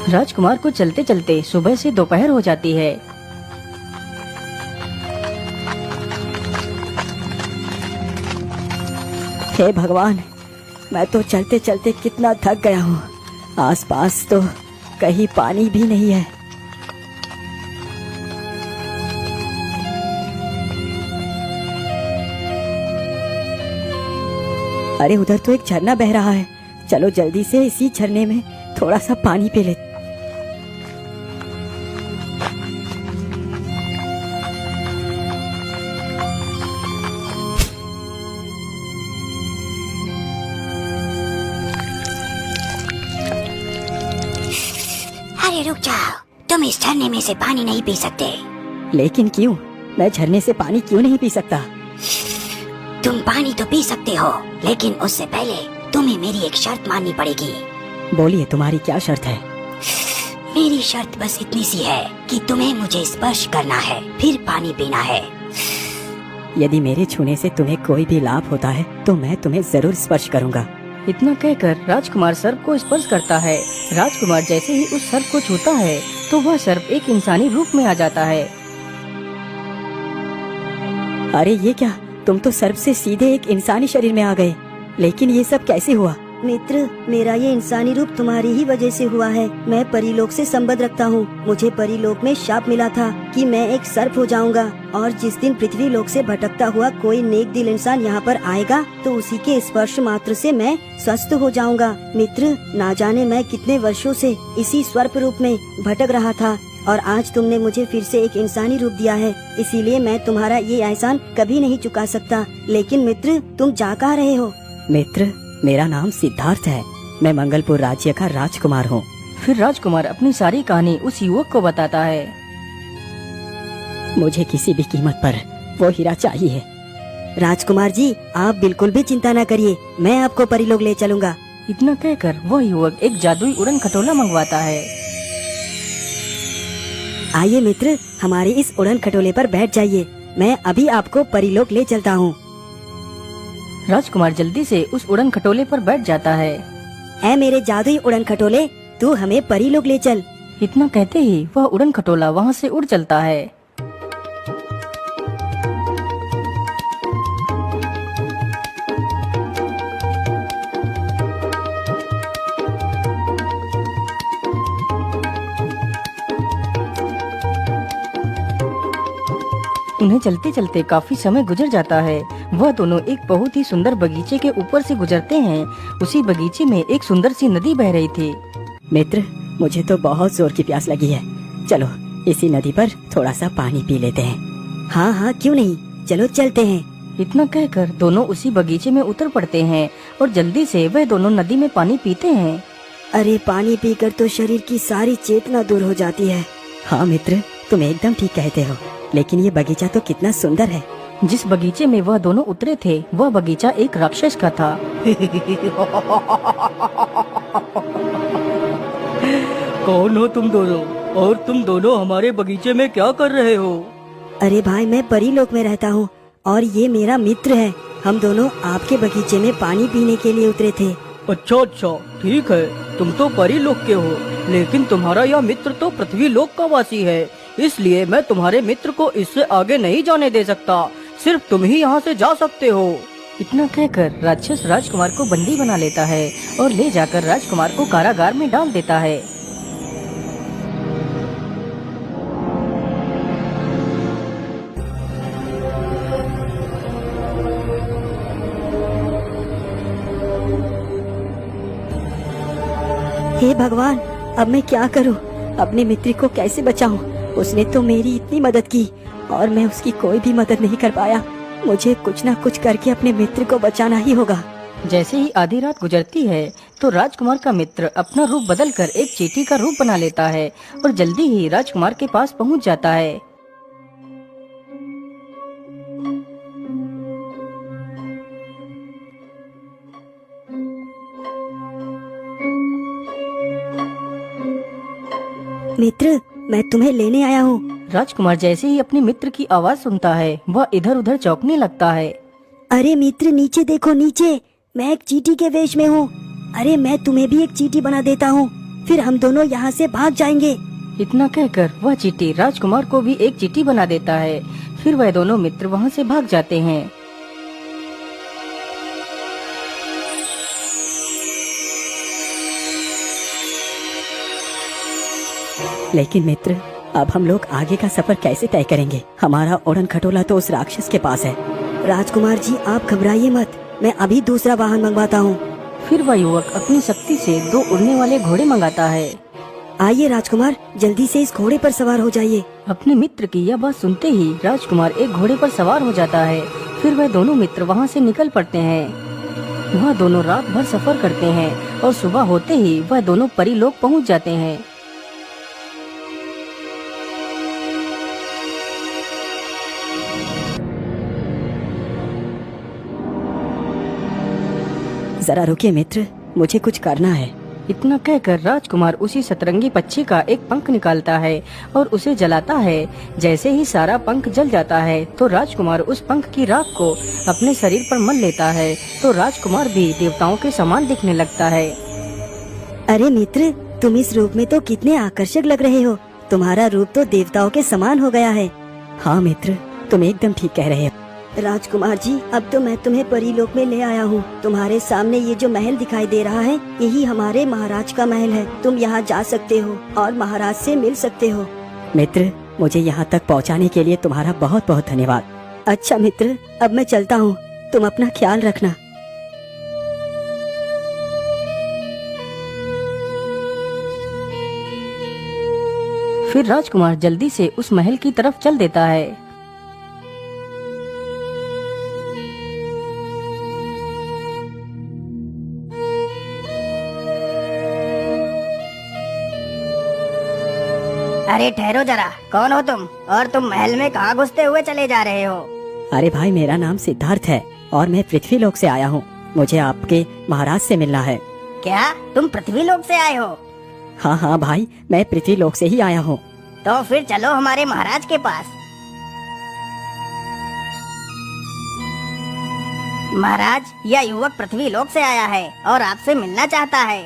राजकुमार को चलते चलते सुबह से दोपहर हो जाती है। हे भगवान, मैं तो चलते चलते कितना थक गया हूँ। आसपास तो कहीं पानी भी नहीं है। अरे उधर तो एक झरना बह रहा है। चलो जल्दी से इसी झरने में थोड़ा सा पानी पी ले। अरे रुक जाओ, तुम इस झरने में से पानी नहीं पी सकते। लेकिन क्यों? मैं झरने से पानी क्यों नहीं पी सकता? तुम पानी तो पी सकते हो, लेकिन उससे पहले तुम्हें मेरी एक शर्त माननी पड़ेगी। बोलिए, तुम्हारी क्या शर्त है? मेरी शर्त बस इतनी सी है कि तुम्हें मुझे स्पर्श करना है, फिर पानी पीना है। यदि मेरे छूने से तुम्हें कोई भी लाभ होता है तो मैं तुम्हें जरूर स्पर्श करूंगा। इतना कहकर राजकुमार सर्प को स्पर्श करता है। राजकुमार जैसे ही उस सर्प को छूता है तो वह सर्प एक इंसानी रूप में आ जाता है। अरे ये क्या, तुम तो सर्प से सीधे एक इंसानी शरीर में आ गए। लेकिन ये सब कैसे हुआ? मित्र, मेरा ये इंसानी रूप तुम्हारी ही वजह से हुआ है। मैं परीलोक से संबंध रखता हूँ। मुझे परीलोक में शाप मिला था कि मैं एक सर्प हो जाऊंगा, और जिस दिन पृथ्वी लोक से भटकता हुआ कोई नेक दिल इंसान यहाँ पर आएगा तो उसी के स्पर्श मात्र से मैं स्वस्थ हो जाऊंगा। मित्र, ना जाने मैं कितने वर्षों से इसी सर्प रूप में भटक रहा था, और आज तुमने मुझे फिर से एक इंसानी रूप दिया है। इसीलिए मैं तुम्हारा ये एहसान कभी नहीं चुका सकता। लेकिन मित्र, तुम जा कहाँ रहे हो? मित्र, मेरा नाम सिद्धार्थ है। मैं मंगलपुर राज्य का राजकुमार हूँ। फिर राजकुमार अपनी सारी कहानी उस युवक को बताता है। मुझे किसी भी कीमत पर वो हीरा चाहिए। राजकुमार जी, आप बिल्कुल भी चिंता न करिए, मैं आपको परीलोक ले चलूंगा। इतना कहकर वह युवक एक जादुई उड़न खटोला मंगवाता है। आइए मित्र, हमारे इस उड़न खटोले पर बैठ जाइए। मैं अभी आपको परीलोक ले चलता हूँ। राजकुमार जल्दी से उस उड़न खटोले पर बैठ जाता है। ऐ मेरे जादुई उड़न खटोले, तू हमें परीलोक ले चल। इतना कहते ही वह उड़न खटोला वहाँ से उड़ चलता है। उन्हें चलते चलते काफी समय गुजर जाता है। वह दोनों एक बहुत ही सुंदर बगीचे के ऊपर से गुजरते हैं। उसी बगीचे में एक सुंदर सी नदी बह रही थी। मित्र, मुझे तो बहुत जोर की प्यास लगी है। चलो इसी नदी पर थोड़ा सा पानी पी लेते हैं। हाँ हाँ, क्यों नहीं, चलो चलते हैं। इतना कहकर दोनों उसी बगीचे में उतर पड़ते हैं और जल्दी से वह दोनों नदी में पानी पीते हैं। अरे पानी पीकर तो शरीर की सारी चेतना दूर हो जाती है। हाँ मित्र, तुम एकदम ठीक कहते हो। लेकिन ये बगीचा तो कितना सुंदर है। जिस बगीचे में वह दोनों उतरे थे वह बगीचा एक राक्षस का था। कौन हो तुम दोनों, और तुम दोनों हमारे बगीचे में क्या कर रहे हो? अरे भाई, मैं परीलोक में रहता हूँ और ये मेरा मित्र है। हम दोनों आपके बगीचे में पानी पीने के लिए उतरे थे। अच्छा अच्छा, ठीक है, तुम तो परीलोक के हो, लेकिन तुम्हारा यह मित्र तो पृथ्वी लोक का वासी है। इसलिए मैं तुम्हारे मित्र को इससे आगे नहीं जाने दे सकता। सिर्फ तुम ही यहाँ से जा सकते हो। इतना कहकर राक्षस राजकुमार को बंदी बना लेता है और ले जाकर राजकुमार को कारागार में डाल देता है। हे भगवान, अब मैं क्या करूँ? अपने मित्र को कैसे बचाऊं? उसने तो मेरी इतनी मदद की और मैं उसकी कोई भी मदद नहीं कर पाया। मुझे कुछ न कुछ करके अपने मित्र को बचाना ही होगा। जैसे ही आधी रात गुजरती है तो राजकुमार का मित्र अपना रूप बदलकर एक चींटी का रूप बना लेता है और जल्दी ही राजकुमार के पास पहुंच जाता है। मित्र, मैं तुम्हें लेने आया हूँ। राजकुमार जैसे ही अपने मित्र की आवाज सुनता है वह इधर उधर चौंकने लगता है। अरे मित्र, नीचे देखो नीचे, मैं एक चींटी के वेश में हूँ। अरे मैं तुम्हें भी एक चींटी बना देता हूँ। फिर हम दोनों यहाँ से भाग जाएंगे। इतना कहकर वह चींटी राजकुमार को भी एक चींटी बना देता है। फिर वह दोनों मित्र वहाँ से भाग जाते हैं। लेकिन मित्र, अब हम लोग आगे का सफर कैसे तय करेंगे? हमारा उड़न खटोला तो उस राक्षस के पास है। राजकुमार जी, आप घबराइए मत, मैं अभी दूसरा वाहन मंगवाता हूँ। फिर वह युवक अपनी शक्ति से 2 उड़ने वाले घोड़े मंगाता है। आइए राजकुमार, जल्दी से इस घोड़े पर सवार हो जाइए। अपने मित्र की यह बात सुनते ही राजकुमार एक घोड़े पर सवार हो जाता है। फिर वह दोनों मित्र वहाँ से निकल पड़ते हैं। वह दोनों रात भर सफर करते हैं और सुबह होते ही वह दोनों परी लोग पहुँच जाते हैं। जरा रुकिए मित्र, मुझे कुछ करना है। इतना कहकर राजकुमार उसी सतरंगी पक्षी का एक पंख निकालता है और उसे जलाता है। जैसे ही सारा पंख जल जाता है तो राजकुमार उस पंख की राख को अपने शरीर पर मल लेता है, तो राजकुमार भी देवताओं के समान दिखने लगता है। अरे मित्र, तुम इस रूप में तो कितने आकर्षक लग रहे हो। तुम्हारा रूप तो देवताओं के समान हो गया है। हाँ मित्र, तुम एकदम ठीक कह रहे हो। राजकुमार जी, अब तो मैं तुम्हें परीलोक में ले आया हूँ। तुम्हारे सामने ये जो महल दिखाई दे रहा है, यही हमारे महाराज का महल है। तुम यहाँ जा सकते हो और महाराज से मिल सकते हो। मित्र, मुझे यहाँ तक पहुँचाने के लिए तुम्हारा बहुत बहुत धन्यवाद। अच्छा मित्र, अब मैं चलता हूँ, तुम अपना ख्याल रखना। फिर राजकुमार जल्दी से उस महल की तरफ चल देता है। अरे ठहरो जरा, कौन हो तुम और तुम महल में कहाँ घुसते हुए चले जा रहे हो? अरे भाई, मेरा नाम सिद्धार्थ है और मैं पृथ्वी लोक से आया हूँ। मुझे आपके महाराज से मिलना है। क्या तुम पृथ्वी लोक से आए हो? हाँ हाँ भाई, मैं पृथ्वी लोक से ही आया हूँ। तो फिर चलो हमारे महाराज के पास। महाराज, यह युवक पृथ्वी लोक से आया है और आपसे मिलना चाहता है।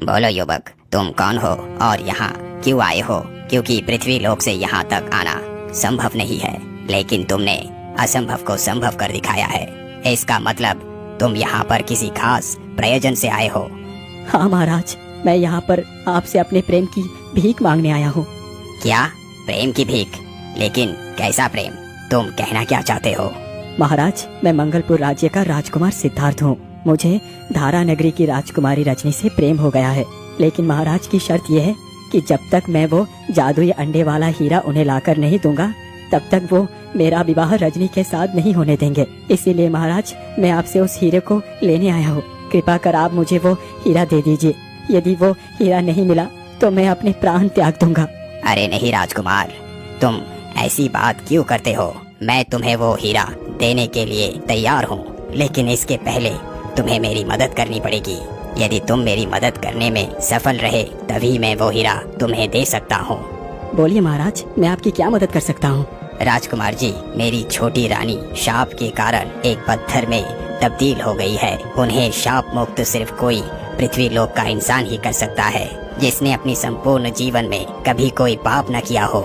बोलो युवक, तुम कौन हो और यहाँ क्यों आए हो? क्योंकि पृथ्वी लोक से यहाँ तक आना संभव नहीं है, लेकिन तुमने असंभव को संभव कर दिखाया है। इसका मतलब तुम यहाँ पर किसी खास प्रयोजन से आए हो। हाँ महाराज, मैं यहाँ पर आपसे अपने प्रेम की भीख मांगने आया हूँ। क्या प्रेम की भीख? लेकिन कैसा प्रेम? तुम कहना क्या चाहते हो? महाराज, मैं मंगलपुर राज्य का राजकुमार सिद्धार्थ हूँ। मुझे धारा नगरी की राजकुमारी रजनी से प्रेम हो गया है, लेकिन महाराज की शर्त यह है कि जब तक मैं वो जादुई अंडे वाला हीरा उन्हें लाकर नहीं दूंगा, तब तक वो मेरा विवाह रजनी के साथ नहीं होने देंगे। इसीलिए महाराज, मैं आपसे उस हीरे को लेने आया हूँ। कृपा कर आप मुझे वो हीरा दे दीजिए। यदि वो हीरा नहीं मिला तो मैं अपने प्राण त्याग दूंगा। अरे नहीं राजकुमार, तुम ऐसी बात क्यों करते हो? मैं तुम्हें वो हीरा देने के लिए तैयार हूँ, लेकिन इसके पहले तुम्हें मेरी मदद करनी पड़ेगी। यदि तुम मेरी मदद करने में सफल रहे तभी मैं वो हीरा तुम्हें दे सकता हूँ। बोलिए महाराज, मैं आपकी क्या मदद कर सकता हूँ? राजकुमार जी, मेरी छोटी रानी शाप के कारण एक पत्थर में तब्दील हो गई है। उन्हें शाप मुक्त सिर्फ कोई पृथ्वी लोक का इंसान ही कर सकता है, जिसने अपनी संपूर्ण जीवन में कभी कोई पाप न किया हो।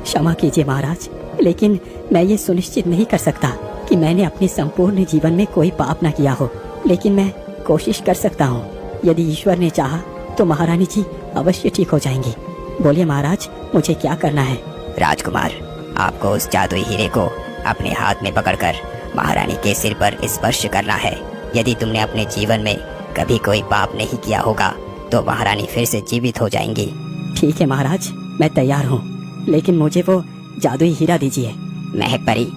क्षमा कीजिए महाराज, लेकिन मैं ये सुनिश्चित नहीं कर सकता कि मैंने अपने संपूर्ण जीवन में कोई पाप न किया हो, लेकिन मैं कोशिश कर सकता हूँ। यदि ईश्वर ने चाहा तो महारानी जी अवश्य ठीक हो जाएंगी। बोलिए महाराज, मुझे क्या करना है? राजकुमार, आपको उस जादुई हीरे को अपने हाथ में पकड़कर महारानी के सिर पर स्पर्श करना है। यदि तुमने अपने जीवन में कभी कोई पाप नहीं किया होगा तो महारानी फिर से जीवित हो जाएंगी। ठीक है महाराज, मैं तैयार हूँ, लेकिन मुझे वो जादुई हीरा दीजिए। महक परी,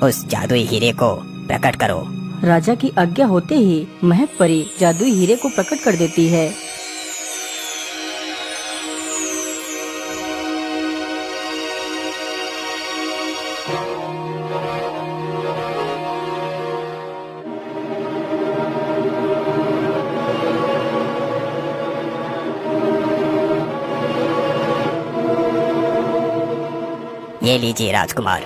उस जादुई हीरे को प्रकट करो। राजा की आज्ञा होते ही महक परी जादुई हीरे को प्रकट कर देती है। ये लीजिए राजकुमार,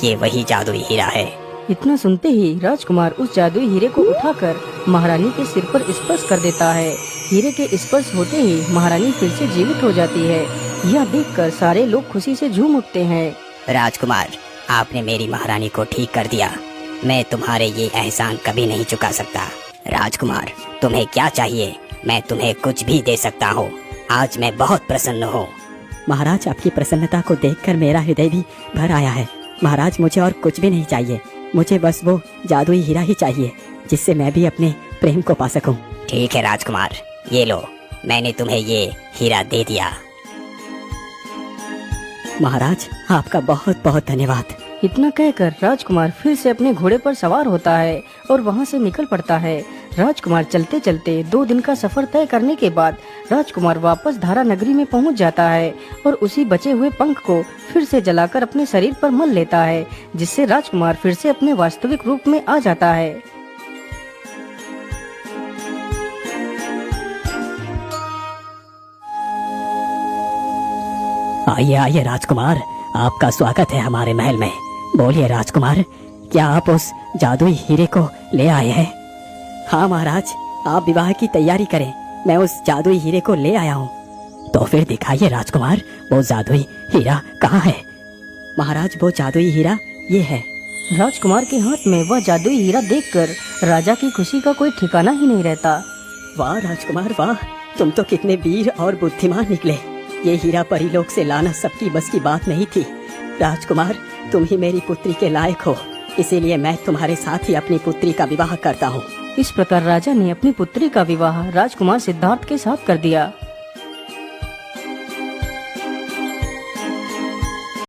ये वही जादुई हीरा है। इतना सुनते ही राजकुमार उस जादुई हीरे को उठाकर महारानी के सिर पर स्पर्श कर देता है। हीरे के स्पर्श होते ही महारानी फिर से जीवित हो जाती है। यह देखकर सारे लोग खुशी से झूम उठते हैं। राजकुमार, आपने मेरी महारानी को ठीक कर दिया। मैं तुम्हारे ये एहसान कभी नहीं चुका सकता। राजकुमार, तुम्हें क्या चाहिए? मैं तुम्हें कुछ भी दे सकता हूँ। आज मैं बहुत प्रसन्न हूँ। महाराज, आपकी प्रसन्नता को देखकर मेरा हृदय भी भर आया है। महाराज, मुझे और कुछ भी नहीं चाहिए। मुझे बस वो जादुई हीरा ही चाहिए जिससे मैं भी अपने प्रेम को पा सकूं। ठीक है राजकुमार, ये लो, मैंने तुम्हें ये हीरा दे दिया। महाराज, आपका बहुत बहुत धन्यवाद। इतना कहकर राजकुमार फिर से अपने घोड़े पर सवार होता है और वहाँ से निकल पड़ता है। राजकुमार चलते चलते 2 दिन का सफर तय करने के बाद राजकुमार वापस धारा नगरी में पहुँच जाता है और उसी बचे हुए पंख को फिर से जलाकर अपने शरीर पर मल लेता है, जिससे राजकुमार फिर से अपने वास्तविक रूप में आ जाता है। आइए आइए राजकुमार, आपका स्वागत है हमारे महल में। बोलिए राजकुमार, क्या आप उस जादुई हीरे को ले आए हैं? हाँ महाराज, आप विवाह की तैयारी करें, मैं उस जादुई हीरे को ले आया हूँ। तो फिर दिखाइए राजकुमार, वो जादुई हीरा कहाँ है? महाराज, वो जादुई हीरा ये है। राजकुमार के हाथ में वह जादुई हीरा देखकर राजा की खुशी का कोई ठिकाना ही नहीं रहता। वाह राजकुमार वाह, तुम तो कितने वीर और बुद्धिमान निकले। ये हीरा परीलोक से लाना सबकी बस की बात नहीं थी। राजकुमार, तुम ही मेरी पुत्री के लायक हो, इसीलिए मैं तुम्हारे साथ ही अपनी पुत्री का विवाह करता हूँ। इस प्रकार राजा ने अपनी पुत्री का विवाह राजकुमार सिद्धार्थ के साथ कर दिया।